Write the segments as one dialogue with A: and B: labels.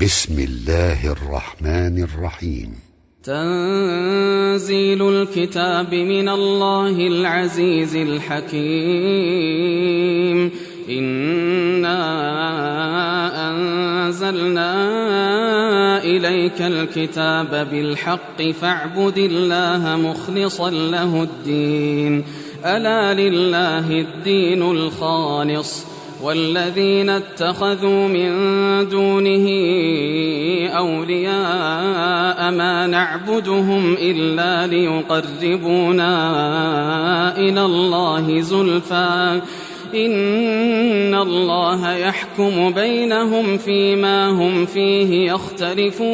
A: بسم الله الرحمن الرحيم.
B: تنزيل الكتاب من الله العزيز الحكيم. إنا أنزلنا إليك الكتاب بالحق فاعبد الله مخلصا له الدين. ألا لله الدين الخالص والذين اتخذوا من دونه أولياء ما نعبدهم إلا ليقربونا إلى الله زلفى إن الله يحكم بينهم فيما هم فيه يختلفون.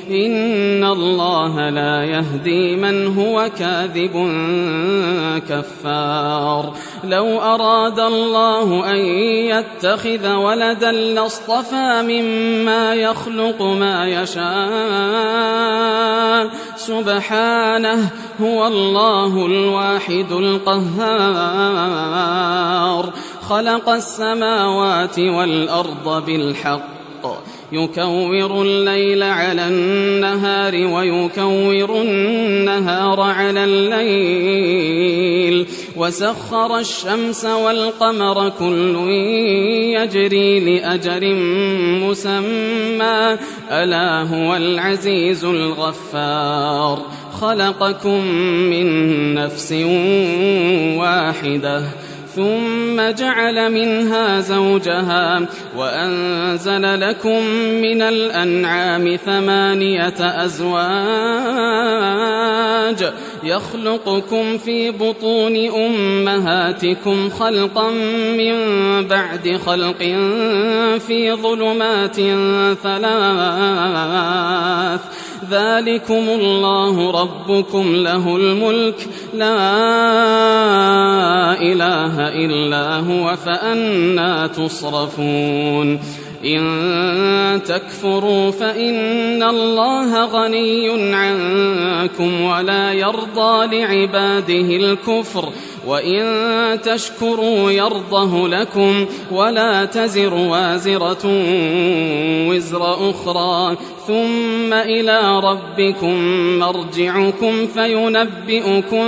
B: إن الله لا يهدي من هو كاذب كفار. لو أراد الله أن يتخذ ولدا لاصطفى مما يخلق ما يشاء سبحانه هو الله الواحد القهار. خلق السماوات والأرض بالحق يكور الليل على النهار ويكور النهار على الليل وسخر الشمس والقمر كل يجري لأجل مسمى ألا هو العزيز الغفار. خلقكم من نفس واحدة ثم جعل منها زوجها وأنزل لكم من الأنعام 8 أزواج يخلقكم في بطون أمهاتكم خلقا من بعد خلق في ظلمات 3 ذلكم الله ربكم له الملك لا إله إلا هو فأنى تصرفون. إن تكفروا فإن الله غني عنكم ولا يرضى لعباده الكفر وإن تشكروا يرضه لكم ولا تزر وازرة وزر أخرى ثم إلى ربكم مرجعكم فينبئكم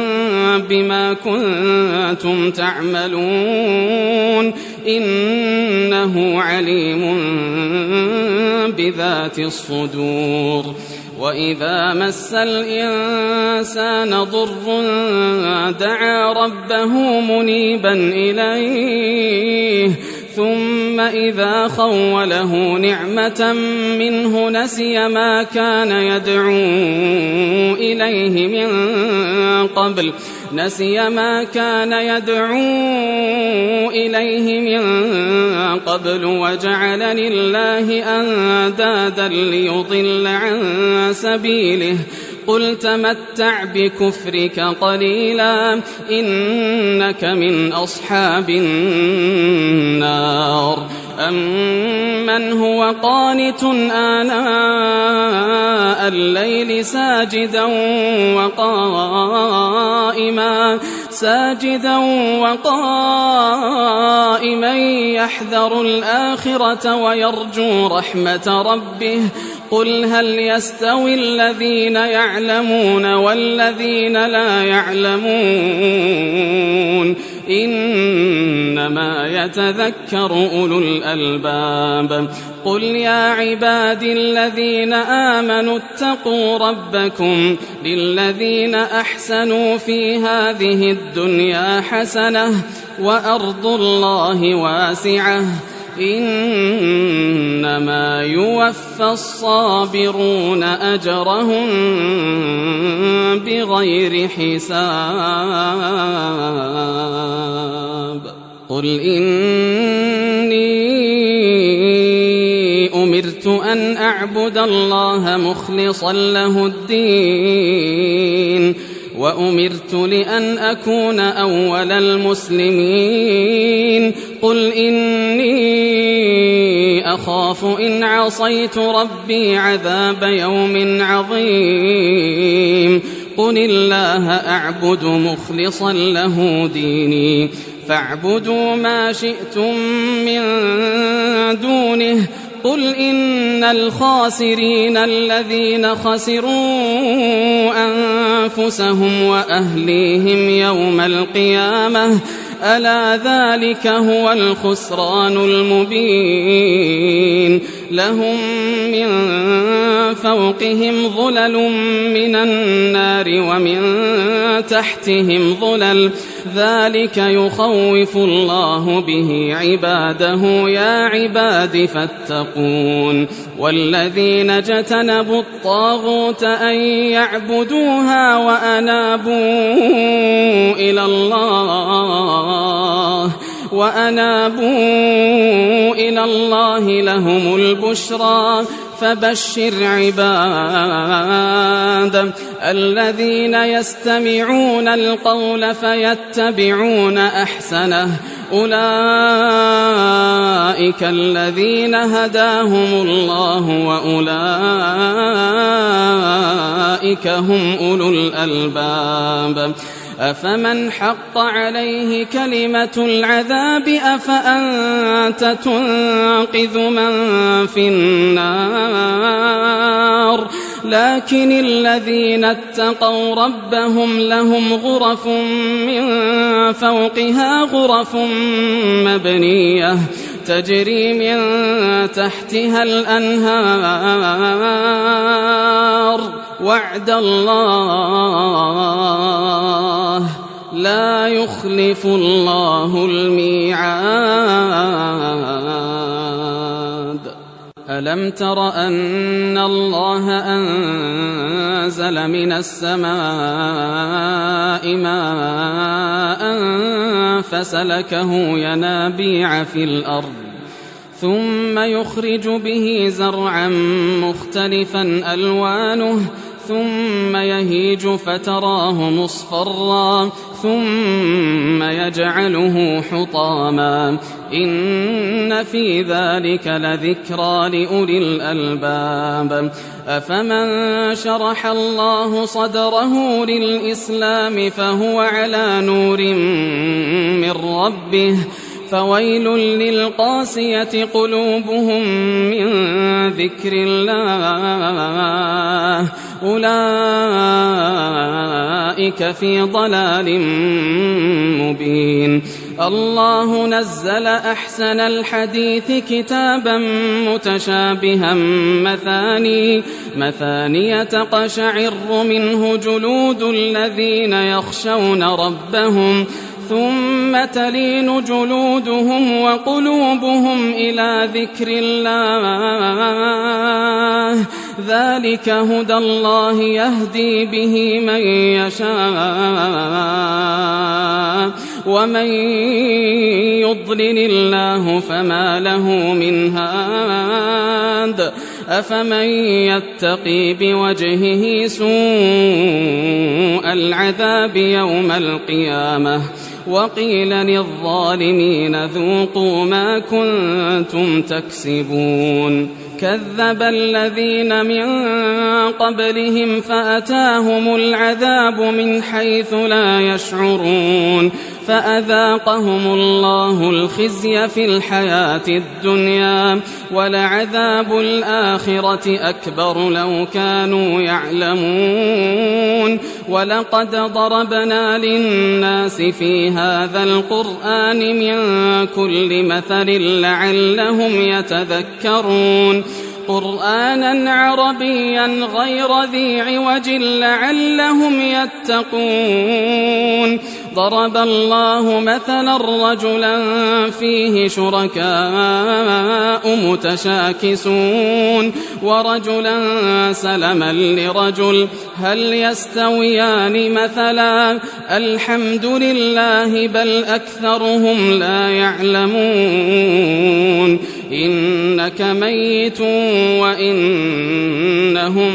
B: بما كنتم تعملون إنه عليم بذات الصدور. وإذا مس الإنسان ضر دعا ربه منيبا إليه ثم إذا خوله نعمة منه نسي ما كان يدعو إليه من قبل وجعل لله أندادا ليضل عن سبيله. قل تمتع بكفرك قليلا إنك من أصحاب النار. أمن هو قانت آناء الليل ساجدا وقائما يحذر الآخرة ويرجو رحمة ربه. قل هل يستوي الذين يعلمون والذين لا يعلمون إنما يتذكر أولو الألباب. قل يا عبادي الذين آمنوا اتقوا ربكم للذين أحسنوا في هذه الدنيا حسنة وأرض الله واسعة إنما يوفى الصابرون أجرهم بغير حساب. قل إني أمرت أن أعبد الله مخلصا له الدين وأمرت لأن أكون أول المسلمين. قل إني أخاف إن عصيت ربي عذاب يوم عظيم. قل الله أعبد مخلصا له ديني فاعبدوا ما شئتم من دونه قل إن الخاسرين الذين خسروا أنفسهم وأهليهم يوم القيامة ألا ذلك هو الخسران المبين لهم من فوقهم ظلل من النار ومن تحتهم ظلل ذلك يخوف الله به عباده يا عباد فاتقون والذين اجتنبوا الطاغوت أن يعبدوها وأنابوا إلى الله لهم البشرى فبشر عباد الذين يستمعون القول فيتبعون أحسنه أولئك الذين هداهم الله وأولئك هم أولو الألباب أفمن حق عليه كلمة العذاب أفأنت تنقذ من في النار لكن الذين اتقوا ربهم لهم غرف من فوقها غرف مبنية تجري من تحتها الأنهار وعد الله لا يخلف الله الميعاد ألم تر أن الله أنزل من السماء ماء فسلكه ينابيع في الأرض ثم يخرج به زرعا مختلفا ألوانه ثم يهيج فتراه مصفرا ثم يجعله حطاما إن في ذلك لذكرى لأولي الألباب أفمن شرح الله صدره للإسلام فهو على نور من ربه فويل للقاسية قلوبهم من ذكر الله أولئك في ضلال مبين الله نزل أحسن الحديث كتابا متشابها مثانية تقشعر منه جلود الذين يخشون ربهم ثم تلين جلودهم وقلوبهم إلى ذكر الله ذلك هدى الله يهدي به من يشاء ومن يضلل الله فما له من هاد أفمن يتقي بوجهه سوء العذاب يوم القيامة وقيل للظالمين ذوقوا ما كنتم تكسبون كذب الذين من قبلهم فأتاهم العذاب من حيث لا يشعرون فأذاقهم الله الخزي في الحياة الدنيا ولعذاب الآخرة أكبر لو كانوا يعلمون ولقد ضربنا للناس في هذا القرآن من كل مثل لعلهم يتذكرون قرآنا عربيا غير ذي عوج لعلهم يتقون ضرب الله مثلا رجلا فيه شركاء متشاكسون ورجلا سلما لرجل هل يستويان مثلا الحمد لله بل أكثرهم لا يعلمون إنك ميت وإنهم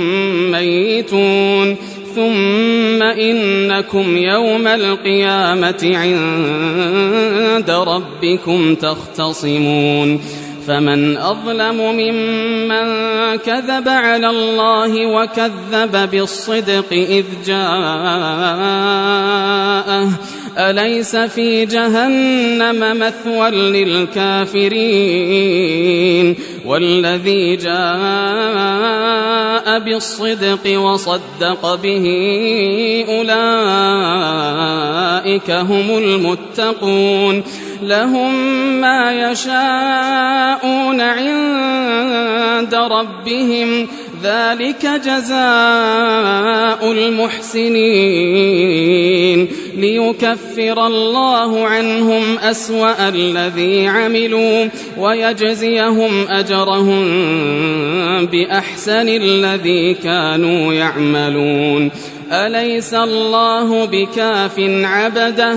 B: ميتون ثم إنكم يوم القيامة عند ربكم تختصمون فمن أظلم ممن كذب على الله وكذب بالصدق إذ جاءه أليس في جهنم مثوى للكافرين والذي جاء بالصدق وصدق به أولئك هم المتقون لهم ما يشاءون عند ربهم ذلك جزاء المحسنين ليكفر الله عنهم أسوأ الذي عملوا ويجزيهم أجرهم بأحسن الذي كانوا يعملون أليس الله بكاف عبده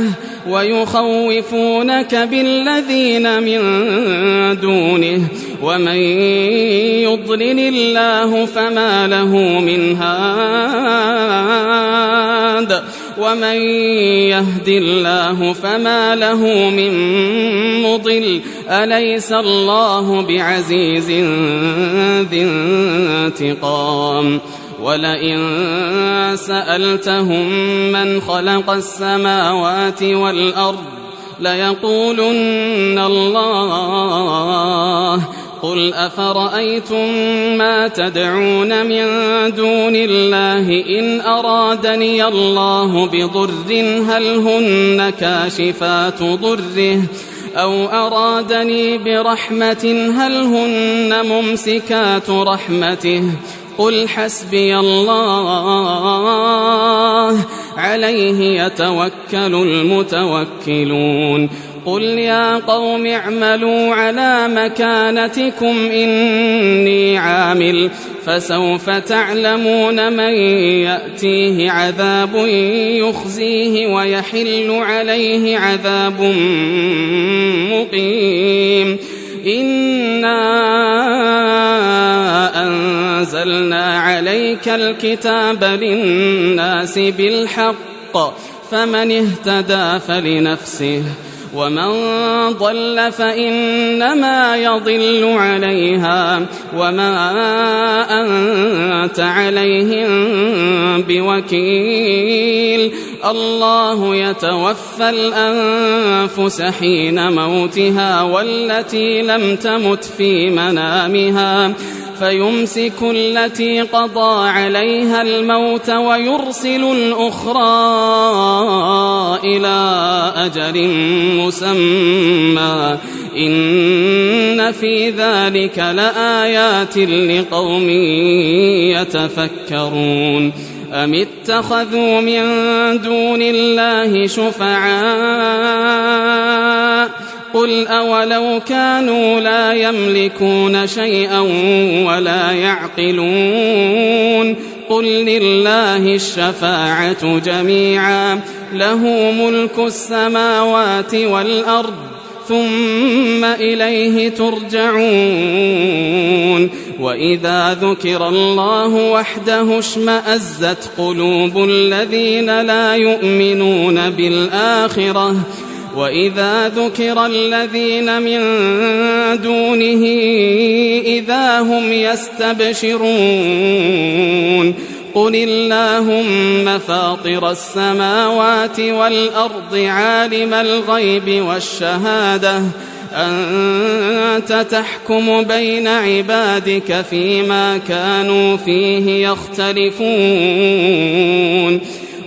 B: ويخوفونك بالذين من دونه ومن يضلل الله فما له من هاد ومن يهد الله فما له من مضل أليس الله بعزيز ذي انتقام ولئن سألتهم من خلق السماوات والأرض ليقولن الله قل أفرأيتم ما تدعون من دون الله إن أرادني الله بضر هل هن كاشفات ضره أو أرادني برحمة هل هن ممسكات رحمته قل حسبي الله عليه يتوكل المتوكلون قل يا قوم اعملوا على مكانتكم إني عامل فسوف تعلمون من يأتيه عذاب يخزيه ويحل عليه عذاب مقيم إنا أنزلنا عليك الكتاب للناس بالحق فمن اهتدى فلنفسه ومن ضل فإنما يضل عليها وما أنت عليهم بوكيل الله يتوفى الأنفس حين موتها والتي لم تمت في منامها فيمسك التي قضى عليها الموت ويرسل الأخرى إلى أجل مسمى إن في ذلك لآيات لقوم يتفكرون أم اتخذوا من دون الله شفعاء قل أولو كانوا لا يملكون شيئا ولا يعقلون قل لله الشفاعة جميعا له ملك السماوات والأرض ثم إليه ترجعون وإذا ذكر الله وحده اشمأزت قلوب الذين لا يؤمنون بالآخرة وإذا ذكر الذين من دونه إذا هم يستبشرون قل اللهم فاطر السماوات والأرض عالم الغيب والشهادة أنت تحكم بين عبادك فيما كانوا فيه يختلفون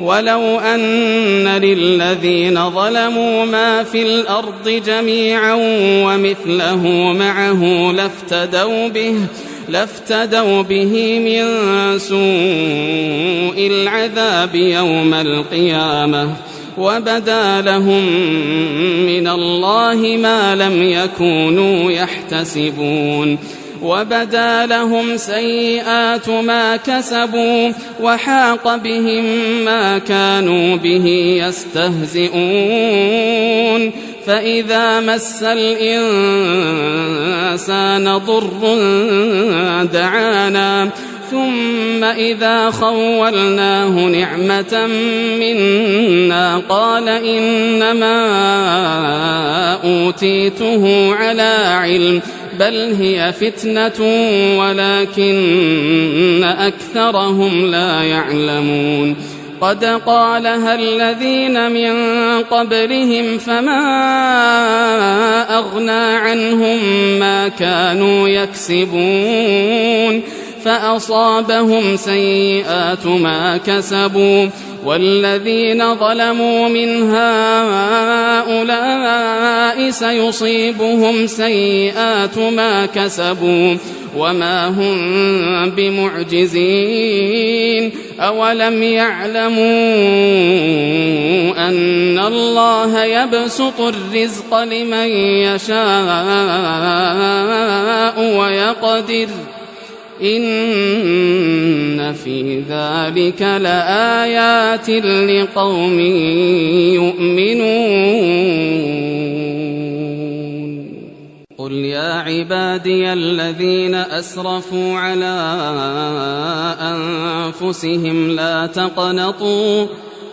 B: ولو أن للذين ظلموا ما في الأرض جميعا ومثله معه لافتدوا به من سوء العذاب يوم القيامة وبدا لهم من الله ما لم يكونوا يحتسبون وبدا لهم سيئات ما كسبوا وحاق بهم ما كانوا به يستهزئون فإذا مس الإنسان ضر دعانا ثم إذا خولناه نعمة منا قال إنما أوتيته على علم بل هي فتنة ولكن أكثرهم لا يعلمون قد قالها الذين من قبلهم فما أغنى عنهم ما كانوا يكسبون فأصابهم سيئات ما كسبوا والذين ظلموا من هؤلاء سيصيبهم سيئات ما كسبوا وما هم بمعجزين أولم يعلموا أن الله يبسط الرزق لمن يشاء ويقدر إن في ذلك لآيات لقوم يؤمنون قل يا عبادي الذين أسرفوا على أنفسهم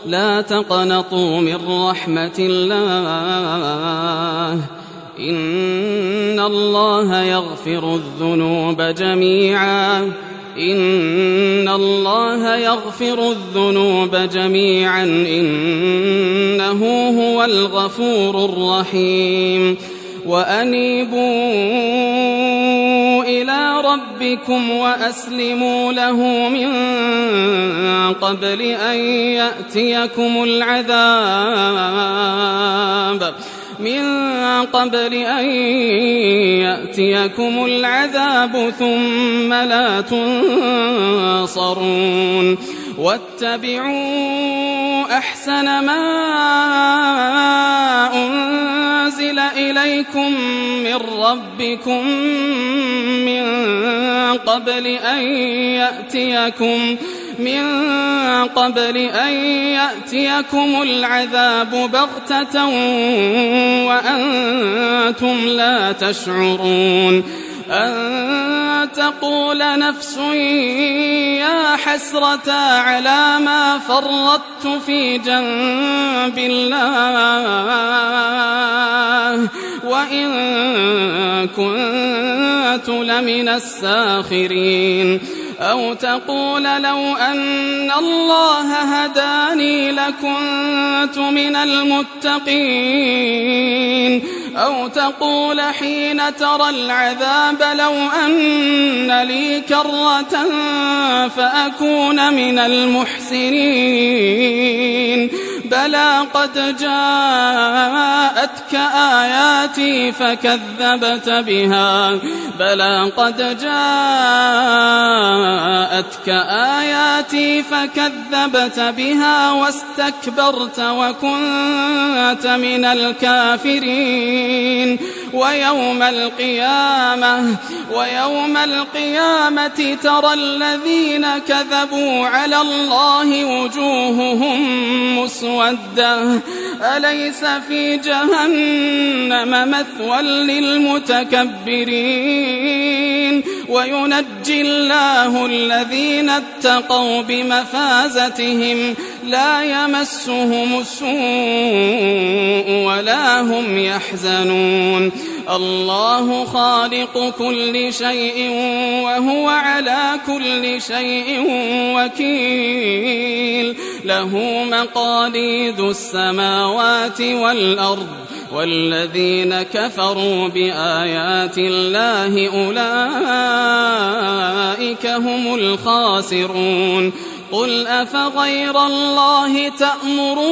B: لا تقنطوا من رحمة الله إن الله يغفر الذنوب جميعا إنه هو الغفور الرحيم وأنيبوا إلى ربكم وأسلموا له من قبل أن يأتيكم العذاب ثم لا تنصرون واتبعوا أحسن ما أنزل إليكم من ربكم من قبل أن يأتيكم العذاب بغتة وأنتم لا تشعرون أن تقول نفس يا حسرة على ما فرطت في جنب الله وإن كنت لمن الساخرين أو تقول لو أن الله هداني لكنت من المتقين أو تقول حين ترى العذاب لو أن لي كرة فأكون من المحسنين بلى قد جاءتك آياتي فكذبت بها واستكبرت وكنت من الكافرين ويوم القيامة ترى الذين كذبوا على الله وجوههم مسودة أليس في جهنم مثوى للمتكبرين وينجي الله الذين اتقوا بمفازتهم لا يمسهم السوء ولا هم يحزنون الله خالق كل شيء وهو على كل شيء وكيل له مقاليد السماوات والأرض والذين كفروا بآيات الله أولئك هم الخاسرون قل أفغير الله تأمروني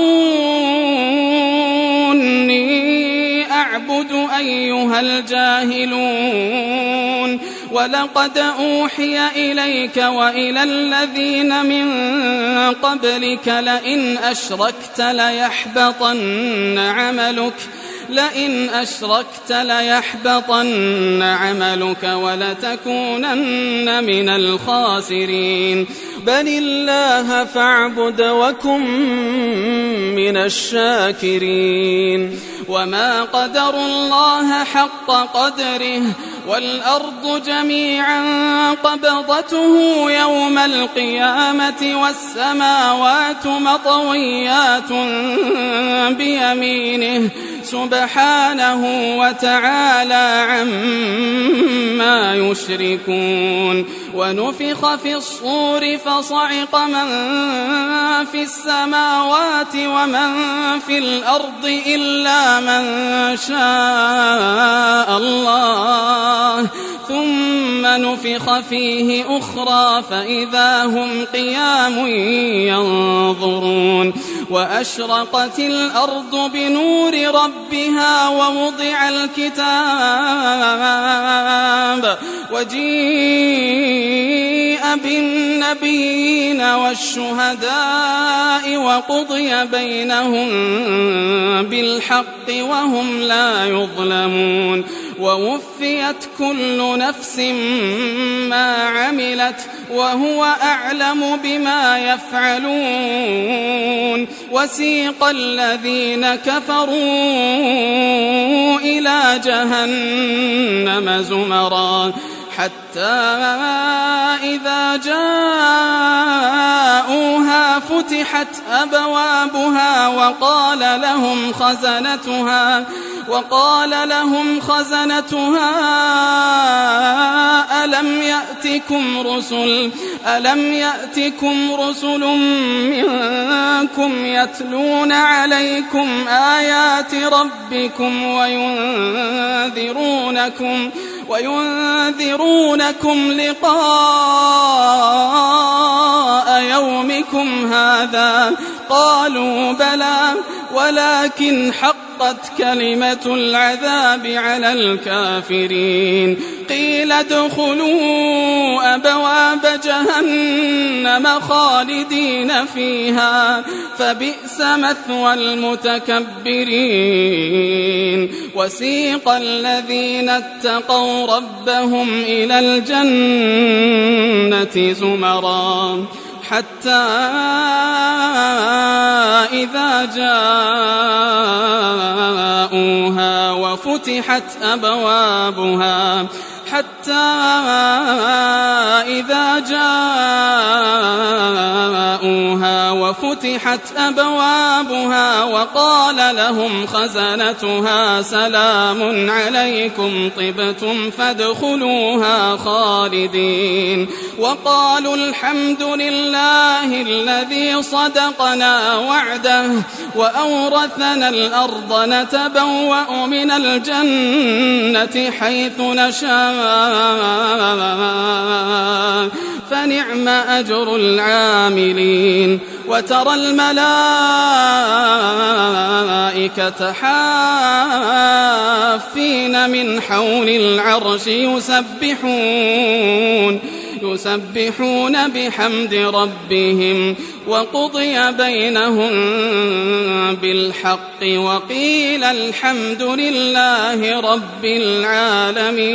B: أعبد أيها الجاهلون ولقد أوحي إليك وإلى الذين من قبلك لئن أشركت ليحبطن عملك ولتكونن من الخاسرين بل الله فاعبد وكن من الشاكرين وما قدروا الله حق قدره والأرض جميعا قبضته يوم القيامة والسماوات مطويات بيمينه سبحانه وتعالى عما يشركون. ونفخ في الصور فصعق من في السماوات ومن في الأرض إلا من شاء الله، ثم نفخ فيه أخرى فإذا هم قيام ينظرون. وأشرقت الأرض بنور ربها ووضع الكتاب وجيء بالنبيين والشهداء وقضي بينهم بالحق وهم لا يظلمون. ووفيت كل نفس ما عملت وهو أعلم بما يفعلون. وسيق الذين كفروا إلى جهنم زمرا حتى إذا جاءوها فتحت أبوابها وقال لهم خزنتها ألم يأتكم رسل منكم يتلون عليكم آيات ربكم وينذرونكم لقاء يومكم هذا؟ قالوا بلى ولكن حقت كلمة العذاب على الكافرين. قيل ادخلوا أبواب جهنم خالدين فيها فبئس مثوى المتكبرين. وسيق الذين اتقوا ربهم إلى الجنة زمرا حتى إذا جاءوها وفتحت أبوابها وقال لهم خزنتها سلام عليكم طبتم فادخلوها خالدين. وقالوا الحمد لله الذي صدقنا وعده وأورثنا الأرض نتبوأ من الجنة حيث نشاء فنعم أجر العاملين. وترى الملائكة حافين من حول العرش يسبحون بحمد ربهم وقضي بينهم بالحق وقيل الحمد لله رب العالمين.